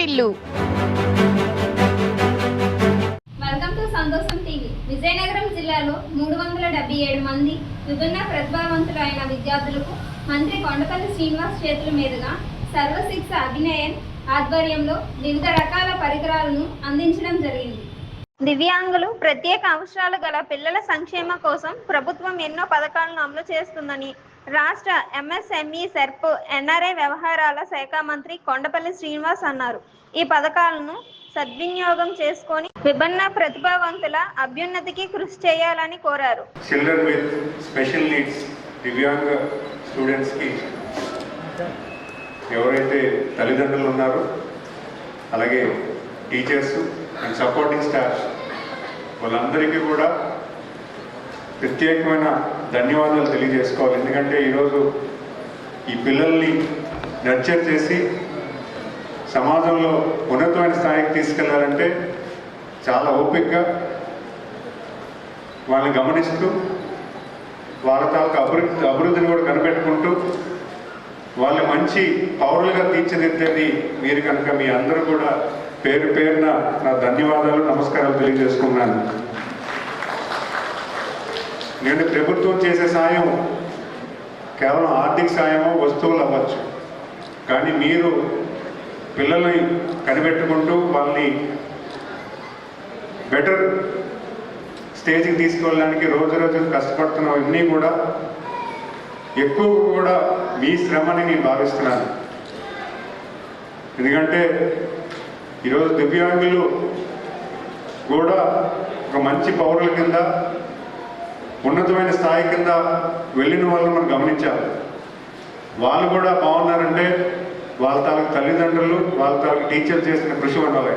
వారిల్లు. Welcome to సంతోషం TV. Vizianagaram జిల్లాలో 377 మంది విభిన్న ప్రతిభావంతులైన విద్యార్థులకు మంత్రి కొండపల్లి శ్రీనివాస్ చేతుల మీదుగా సర్వశిక్ష అభినయన్ ఆధ్వర్యంలో వివిధ రకాల పరికరాలను అందించడం జరిగింది. దివ్యాంగులు, ప్రత్యేక అవసరాలు గల పిల్లల సంక్షేమం కోసం ప్రభుత్వం ఎన్నో పథకాలను అమలు చేస్తుందని రాష్ట్ర ఎంఎస్ఎంఈ సెర్ప్ ఎన్ఆర్ఐ వ్యవహారాల శాఖ మంత్రి కొండపల్లి శ్రీనివాస్ అన్నారు. ఈ పథకాలను సద్వినియోగం చేసుకొని విభిన్న ప్రతిభావంతుల అభ్యున్నతికి కృషి చేయాలని కోరారు. చిల్డ్రన్ విత్ స్పెషల్ నీడ్స్, దివ్యాంగ స్టూడెంట్స్కి ఎవరైతే తల్లిదండ్రులు ఉన్నారో అలాగే టీచర్స్ అండ్ సపోర్టింగ్ స్టాఫ్ వాళ్ళందరికీ కూడా ప్రత్యేకమైన ధన్యవాదాలు తెలియజేసుకోవాలి. ఎందుకంటే ఈరోజు ఈ పిల్లల్ని నర్చర్ చేసి సమాజంలో ఉన్నతమైన స్థాయికి తీసుకెళ్లాలంటే చాలా ఓపికగా వాళ్ళని గమనిస్తూ వాళ్ళ తాలూకు అభివృద్ధిని కూడా కనిపెట్టుకుంటూ వాళ్ళు మంచి పౌరులుగా తీర్చిదిద్దేది మీరు కనుక మీ అందరూ కూడా పేరు పేరున నా ధన్యవాదాలు, నమస్కారాలు తెలియజేసుకున్నాను. నేను ప్రభుత్వం చేసే సాయం కేవలం ఆర్థిక సాయమో వస్తువులు అవ్వచ్చు, కానీ మీరు పిల్లల్ని కనిపెట్టుకుంటూ వాళ్ళని బెటర్ స్టేజ్కి తీసుకెళ్ళడానికి రోజు రోజు కష్టపడుతున్నవన్నీ కూడా ఎక్కువ కూడా మీ శ్రమని నేను భావిస్తున్నాను. ఎందుకంటే ఈరోజు దివ్యాంగులు కూడా ఒక మంచి పౌరుల కింద ఉన్నతమైన స్థాయి కింద వెళ్ళిన వాళ్ళని మనం గమనించాలి. వాళ్ళు కూడా బాగున్నారంటే వాళ్ళ తాలూకు తల్లిదండ్రులు, వాళ్ళ తాలూకు టీచర్ చేసిన కృషి ఉండాలి.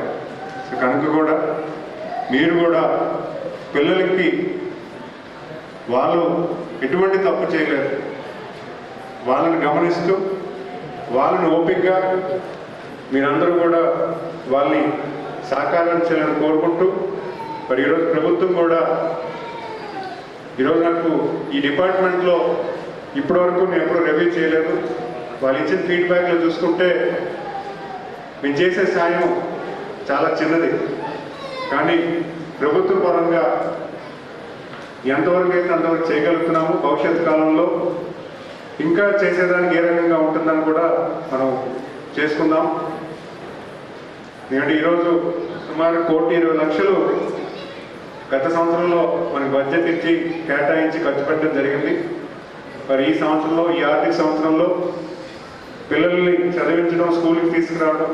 కనుక కూడా మీరు కూడా పిల్లలకి వాళ్ళు ఎటువంటి తప్పు చేయలేరు, వాళ్ళని గమనిస్తూ వాళ్ళని ఓపికగా మీరందరూ కూడా వాళ్ళని సహకారం చేయాలని కోరుకుంటూ, మరి ఈరోజు ప్రభుత్వం కూడా ఈరోజు నాకు ఈ డిపార్ట్మెంట్లో ఇప్పటివరకు నేను ఎప్పుడూ రివ్యూ చేయలేదు. వాళ్ళు ఇచ్చిన ఫీడ్బ్యాక్లో చూసుకుంటే మేము చేసే సాయం చాలా చిన్నది, కానీ ప్రభుత్వ పరంగా ఎంతవరకు అయితే అంతవరకు చేయగలుగుతున్నాము. భవిష్యత్తు కాలంలో ఇంకా చేసేదానికి ఏ రకంగా ఉంటుందని కూడా మనం చేసుకుందాం. ఎందుకంటే ఈరోజు సుమారు 1,20,00,000 గత సంవత్సరంలో మనకి బడ్జెట్ ఇచ్చి కేటాయించి ఖర్చు పెట్టడం జరిగింది. మరి ఈ సంవత్సరంలో, ఈ ఆర్థిక సంవత్సరంలో పిల్లల్ని చదివించడం, స్కూల్కి తీసుకురావడం,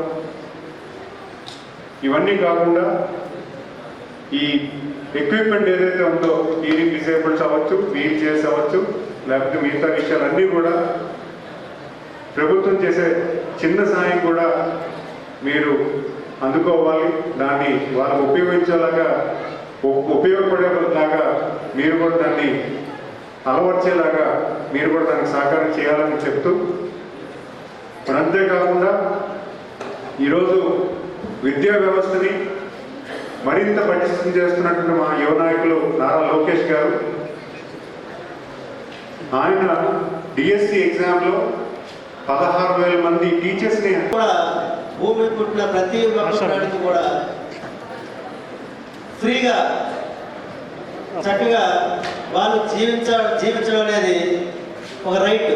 ఇవన్నీ కాకుండా ఈ ఎక్విప్మెంట్ ఏదైతే ఉందో, హీరింగ్ డిసేబుల్స్ అవ్వచ్చు, వీల్ చైర్స్ అవ్వచ్చు, లేకపోతే మిగతా విషయాలన్నీ కూడా ప్రభుత్వం చేసే చిన్న సాయం కూడా మీరు అందుకోవాలి. దాన్ని వాళ్ళకు ఉపయోగపడేలాగా మీరు కూడా దాన్ని అలవర్చేలాగా మీరు కూడా దానికి సహకారం చేయాలని చెప్తూ, మరి అంతేకాకుండా ఈరోజు విద్యా వ్యవస్థని మరింత పటిష్టం చేస్తున్నటువంటి మా యువ నాయకులు నారా లోకేష్ గారు, ఆయన డిఎస్సి ఎగ్జామ్లో 16,000 మంది టీచర్స్ని కూడా భూమి పుట్టిన ప్రతి ఒక్కరికి కూడా ఫ్రీగా చక్కగా వాళ్ళు జీవించడం అనేది ఒక రైట్.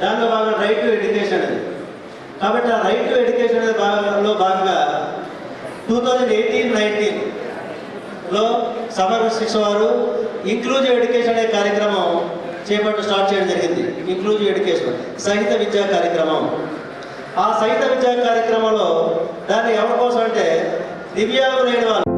దాంట్లో భాగంగా రైట్ టు ఎడ్యుకేషన్ అనేది. కాబట్టి ఆ రైట్ టు ఎడ్యుకేషన్ అనేది భాగంగా 2018-19లో సమగ్ర శిక్ష వారు ఇంక్లూజివ్ ఎడ్యుకేషన్ అనే కార్యక్రమం స్టార్ట్ చేయడం జరిగింది. ఇంక్లూజివ్ ఎడ్యుకేషన్ సహిత విద్యా కార్యక్రమం. ఆ సహిత విద్యా కార్యక్రమంలో దాన్ని ఎవరి కోసం అంటే దివ్యాంగులైన వాళ్ళు